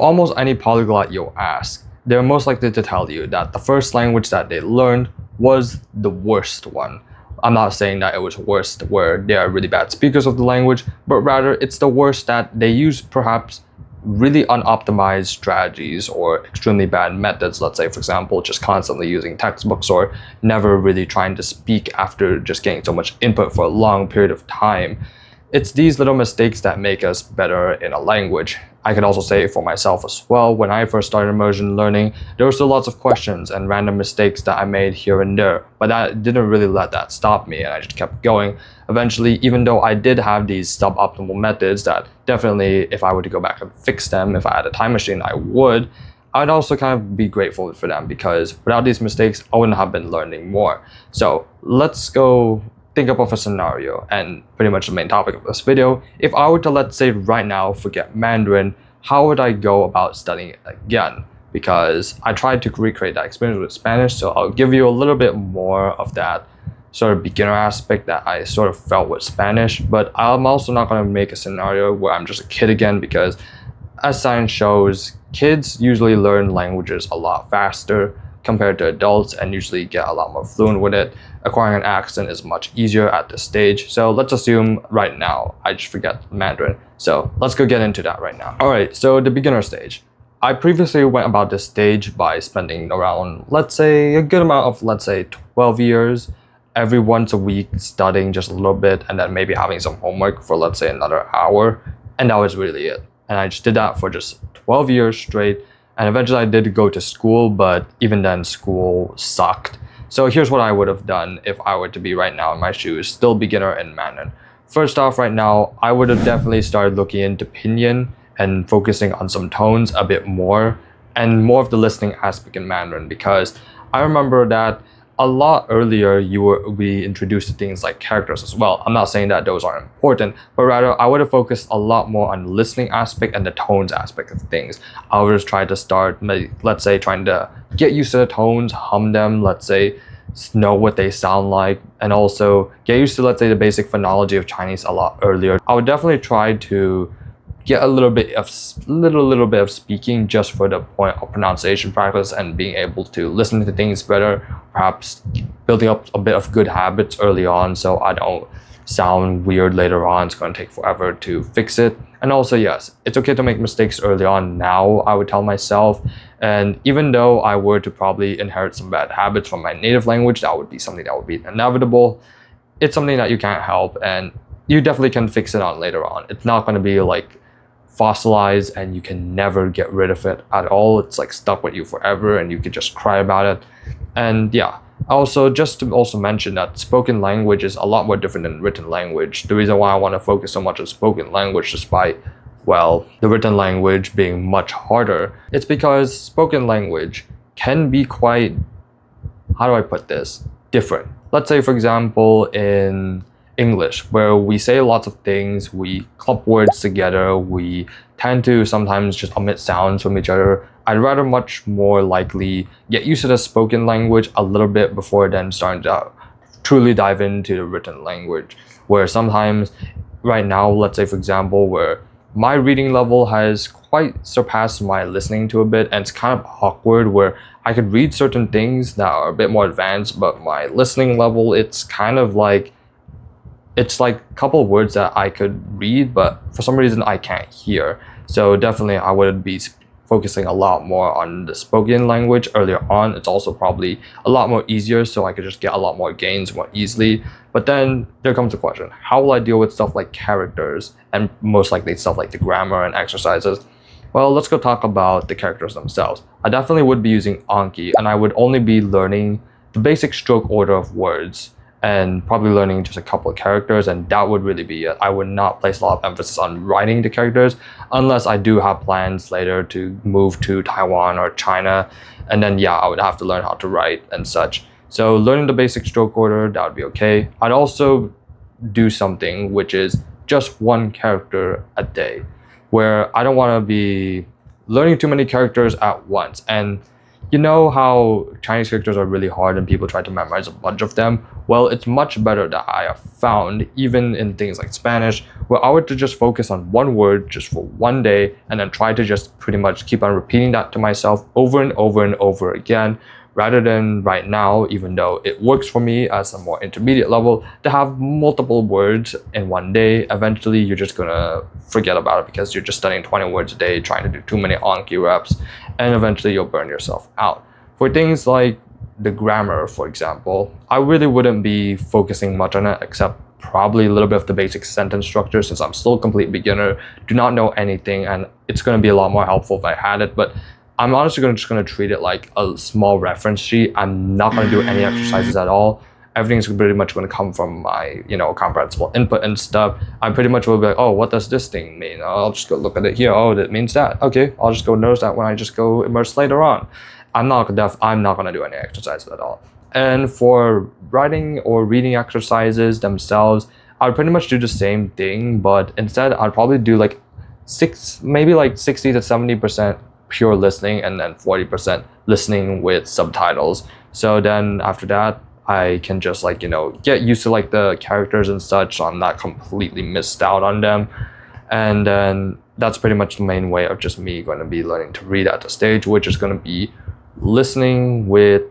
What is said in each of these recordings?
almost any polyglot you'll ask, they're most likely to tell you that the first language that they learned was the worst one. I'm not saying that it was worst where they are really bad speakers of the language, but rather it's the worst that they use perhaps really unoptimized strategies or extremely bad methods. Let's say, for example, just constantly using textbooks or never really trying to speak after just getting so much input for a long period of time. It's these little mistakes that make us better in a language. I can also say for myself as well, when I first started immersion learning, there were still lots of questions and random mistakes that I made here and there, but that didn't really let that stop me, and I just kept going. Eventually, even though I did have these suboptimal methods that definitely, if I were to go back and fix them, if I had a time machine, I would, I'd also kind of be grateful for them, because without these mistakes, I wouldn't have been learning more. So let's go think up of a scenario, and pretty much the main topic of this video. If I were to, let's say right now, forget Mandarin, how would I go about studying it again? Because I tried to recreate that experience with Spanish, so I'll give you a little bit more of that sort of beginner aspect that I sort of felt with Spanish, but I'm also not going to make a scenario where I'm just a kid again, because as science shows, kids usually learn languages a lot faster compared to adults and usually get a lot more fluent with it. Acquiring an accent is much easier at this stage. So let's assume right now I just forget Mandarin. So let's go get into that right now. All right, so the beginner stage. I previously went about this stage by spending around, let's say, a good amount of, let's say, 12 years every once a week studying just a little bit, and then maybe having some homework for, let's say, another hour. And that was really it. And I just did that for just 12 years straight. And eventually I did go to school, but even then school sucked. So here's what I would have done if I were to be right now in my shoes, still beginner in Mandarin. First off, right now, I would have definitely started looking into pinyin and focusing on some tones a bit more, and more of the listening aspect in Mandarin, because I remember that a lot earlier you were be introduced to things like characters as well. I'm not saying that those aren't important, but rather I would have focused a lot more on the listening aspect and the tones aspect of things. I would just try to start, let's say, trying to get used to the tones, hum them, let's say, know what they sound like, and also get used to, let's say, the basic phonology of Chinese a lot earlier. I would definitely try to get a little bit of speaking just for the point of pronunciation practice and being able to listen to things better, perhaps building up a bit of good habits early on so I don't sound weird later on. It's going to take forever to fix it. And also, yes, it's okay to make mistakes early on now, I would tell myself. And even though I were to probably inherit some bad habits from my native language, that would be something that would be inevitable. It's something that you can't help, and you definitely can fix it on later on. It's not going to be like fossilized and you can never get rid of it at all. It's like stuck with you forever and you could just cry about it. And yeah, also just to also mention that spoken language is a lot more different than written language. The reason why I want to focus so much on spoken language, despite, well, the written language being much harder, it's because spoken language can be quite, how do I put this, different. Let's say, for example, in English, where we say lots of things, we clump words together, we tend to sometimes just omit sounds from each other. I'd rather much more likely get used to the spoken language a little bit before then starting to truly dive into the written language, where sometimes right now, let's say, for example, where my reading level has quite surpassed my listening to a bit, and it's kind of awkward where I could read certain things that are a bit more advanced, but my listening level, it's kind of like, it's like a couple of words that I could read, but for some reason I can't hear. So definitely I would be focusing a lot more on the spoken language earlier on. It's also probably a lot more easier, so I could just get a lot more gains more easily. But then there comes the question, how will I deal with stuff like characters and most likely stuff like the grammar and exercises? Well, let's go talk about the characters themselves. I definitely would be using Anki, and I would only be learning the basic stroke order of words and probably learning just a couple of characters, and that would really be it. I would not place a lot of emphasis on writing the characters unless I do have plans later to move to Taiwan or China, and then yeah, I would have to learn how to write and such. So learning the basic stroke order, that would be okay. I'd also do something which is just one character a day, where I don't want to be learning too many characters at once. And you know how Chinese characters are really hard and people try to memorize a bunch of them? Well, it's much better that I have found, even in things like Spanish, where I would to just focus on one word just for one day and then try to just pretty much keep on repeating that to myself over and over and over again, rather than right now, even though it works for me as a more intermediate level, to have multiple words in one day. Eventually, you're just gonna forget about it because you're just studying 20 words a day, trying to do too many Anki reps, and eventually you'll burn yourself out. For things like the grammar, for example, I really wouldn't be focusing much on it, except probably a little bit of the basic sentence structure, since I'm still a complete beginner, do not know anything, and it's going to be a lot more helpful if I had it. But I'm honestly just going to treat it like a small reference sheet. I'm not going to do any exercises at all. Everything's pretty much going to come from my, comprehensible input and stuff. I pretty much will be like, oh, what does this thing mean? I'll just go look at it here. Oh, that means that. Okay, I'll just go notice that when I just go immerse later on. I'm not gonna do any exercises at all. And for writing or reading exercises themselves, I would pretty much do the same thing, but instead I'd probably do like maybe like 60 to 70% pure listening, and then 40% listening with subtitles. So then after that, I can just get used to like the characters and such, so I'm not completely missed out on them. And then that's pretty much the main way of just me going to be learning to read at the stage, which is going to be listening with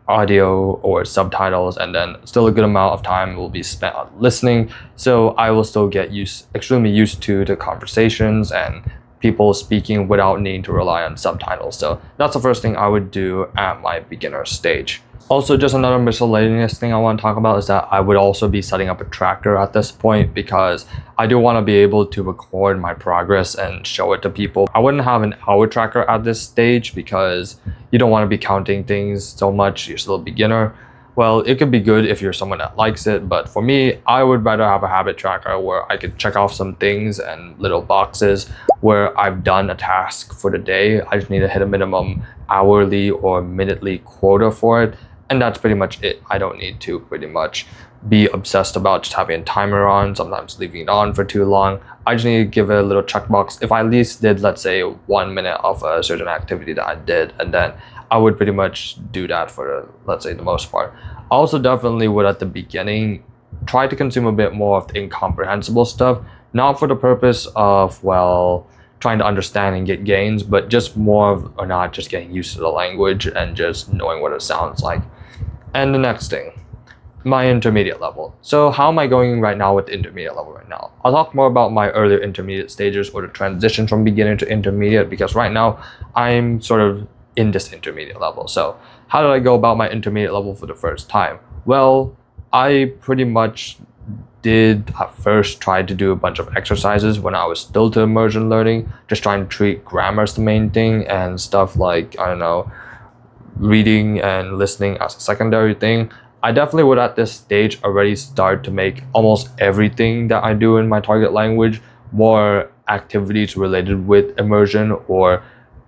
audio or subtitles, and then still a good amount of time will be spent on listening, so I will still get extremely used to the conversations and people speaking without needing to rely on subtitles. So that's the first thing I would do at my beginner stage. Also, just another miscellaneous thing I want to talk about is that I would also be setting up a tracker at this point, because I do want to be able to record my progress and show it to people. I wouldn't have an hour tracker at this stage because you don't want to be counting things so much. You're still a beginner. Well, it could be good if you're someone that likes it, but for me, I would rather have a habit tracker where I could check off some things and little boxes where I've done a task for the day. I just need to hit a minimum hourly or minutely quota for it. And that's pretty much it. I don't need to pretty much be obsessed about just having a timer on, sometimes leaving it on for too long. I just need to give it a little checkbox. If I at least did, let's say, 1 minute of a certain activity that I did, and then I would pretty much do that for, let's say, the most part. I also definitely would, at the beginning, try to consume a bit more of the incomprehensible stuff, not for the purpose of, trying to understand and get gains, but just more of, or not just getting used to the language and just knowing what it sounds like. And the next thing, my intermediate level. So how am I going right now with the intermediate level right now? I'll talk more about my earlier intermediate stages, or the transition from beginner to intermediate, because right now I'm sort of in this intermediate level. So how did I go about my intermediate level for the first time? Well, I pretty much did at first try to do a bunch of exercises when I was still to immersion learning, just trying to treat grammar as the main thing, and stuff like, reading and listening as a secondary thing. I definitely would at this stage already start to make almost everything that I do in my target language more activities related with immersion, or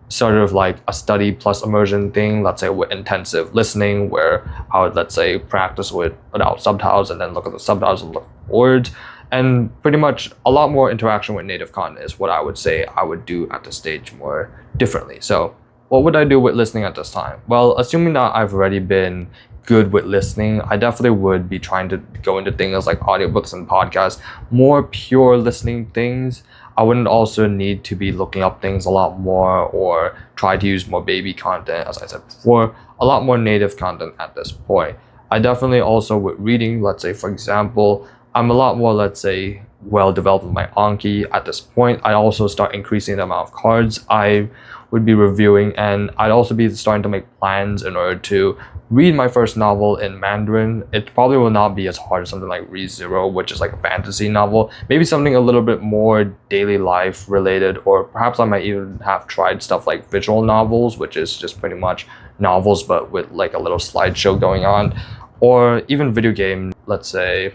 sort of like a study plus immersion thing, let's say with intensive listening, where I would, let's say, practice without subtitles and then look at the subtitles and look for words. And pretty much a lot more interaction with native content is what I would say I would do at this stage more differently. So what would I do with listening at this time? Well, assuming that I've already been good with listening, I definitely would be trying to go into things like audiobooks and podcasts, more pure listening things. I wouldn't also need to be looking up things a lot more, or try to use more baby content, as I said before, a lot more native content at this point. I definitely also, with reading, let's say, for example, I'm a lot more, let's say, well developed with my Anki at this point. I also start increasing the amount of cards I would be reviewing, and I'd also be starting to make plans in order to read my first novel in Mandarin. It probably will not be as hard as something like ReZero, which is like a fantasy novel. Maybe something a little bit more daily life related, or perhaps I might even have tried stuff like visual novels, which is just pretty much novels but with like a little slideshow going on, or even video game, let's say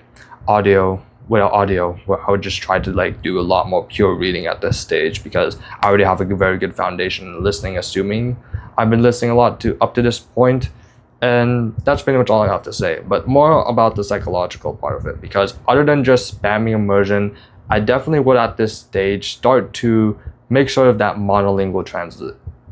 audio, where I would just try to like do a lot more pure reading at this stage, because I already have a very good foundation in listening, assuming I've been listening a lot up to this point. And that's pretty much all I have to say, but more about the psychological part of it, because other than just spamming immersion, I definitely would at this stage start to make sort of that monolingual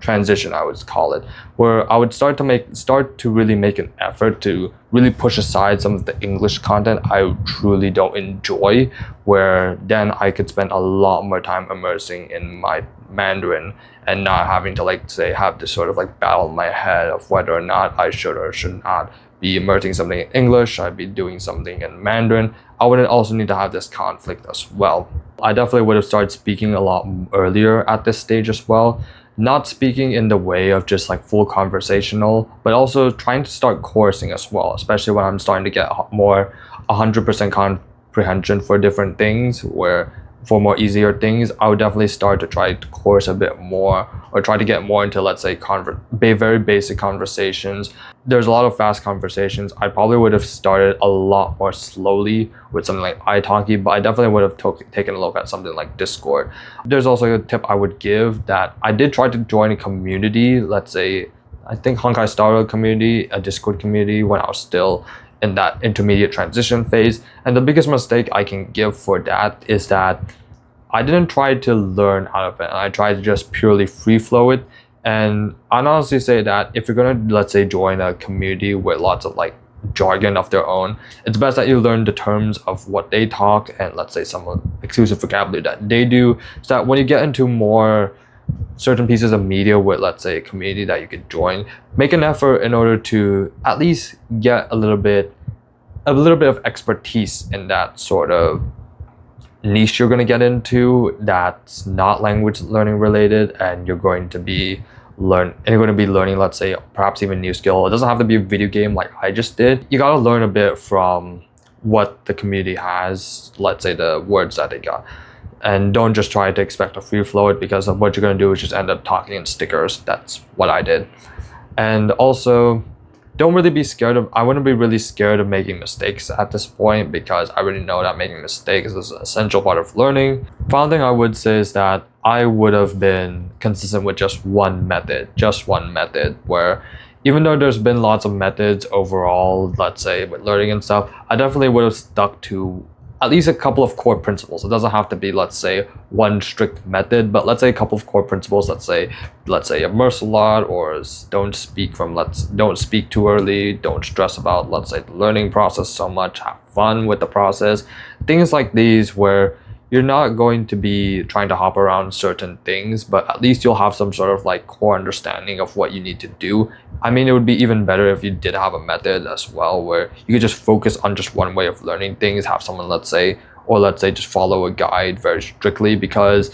transition, I would call it, where I would start to really make an effort to really push aside some of the English content I truly don't enjoy, where then I could spend a lot more time immersing in my Mandarin and not having to like say have this sort of like battle in my head of whether or not I should or should not be immersing something in English, I'd be doing something in Mandarin. I wouldn't also need to have this conflict as well. I definitely would have started speaking a lot earlier at this stage as well. Not speaking in the way of just like full conversational, but also trying to start coursing as well, especially when I'm starting to get more 100% comprehension for different things, where for more easier things, I would definitely start to try to course a bit more or try to get more into, let's say, very basic conversations. There's a lot of fast conversations. I probably would have started a lot more slowly with something like italki, but I definitely would have taken a look at something like Discord. There's also a tip I would give that I did try to join a community, let's say, I think Honkai Star Rail community, a Discord community, when I was still in that intermediate transition phase. And the biggest mistake I can give for that is that I didn't try to learn out of it. I tried to just purely free flow it. And I'd honestly say that if you're gonna, let's say, join a community with lots of like jargon of their own, it's best that you learn the terms of what they talk and let's say some exclusive vocabulary that they do, so that when you get into more certain pieces of media with, let's say, a community that you could join, make an effort in order to at least get a little bit of expertise in that sort of niche you're going to get into that's not language learning related, and you're going to be learning, let's say, perhaps even new skill. It doesn't have to be a video game like I just did. You got to learn a bit from what the community has, let's say the words that they got. And don't just try to expect to free flow it, because of what you're going to do is just end up talking in stickers. That's what I did. And also, don't really be scared of, I wouldn't be really scared of making mistakes at this point, because I already know that making mistakes is an essential part of learning. Final thing I would say is that I would have been consistent with just one method, where even though there's been lots of methods overall, let's say with learning and stuff, I definitely would have stuck to at least a couple of core principles. It doesn't have to be, let's say, one strict method, but let's say a couple of core principles. Let's say immerse a lot, or don't speak too early, don't stress about, let's say, the learning process so much, have fun with the process. Things like these, where you're not going to be trying to hop around certain things, but at least you'll have some sort of like core understanding of what you need to do. I mean, it would be even better if you did have a method as well, where you could just focus on just one way of learning things, have someone, let's say just follow a guide very strictly, because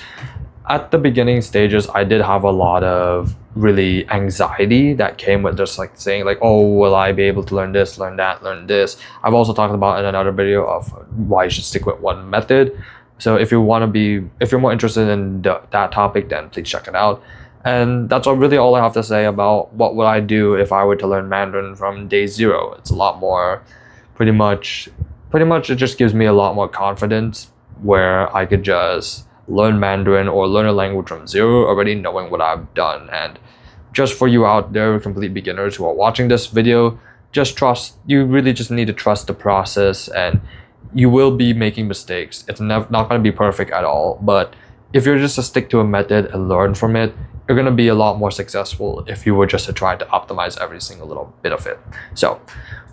at the beginning stages, I did have a lot of really anxiety that came with just like saying like, oh, will I be able to learn this, learn that, learn this. I've also talked about in another video of why you should stick with one method. So if you're more interested in that topic, then please check it out. And that's really all I have to say about what would I do if I were to learn Mandarin from day zero. It's a lot more, pretty much it just gives me a lot more confidence, where I could just learn Mandarin or learn a language from zero, already knowing what I've done. And just for you out there, complete beginners who are watching this video, you really just need to trust the process, and you will be making mistakes. It's not going to be perfect at all, but if you're just to stick to a method and learn from it, you're going to be a lot more successful if you were just to try to optimize every single little bit of it. So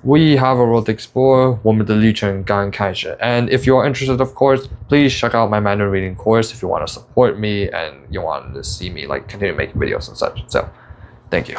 we have a road to explore, 我们的旅程刚开始. And if you are interested, of course, please check out my Mandarin reading course if you want to support me and you want to see me like continue making videos and such. So thank you.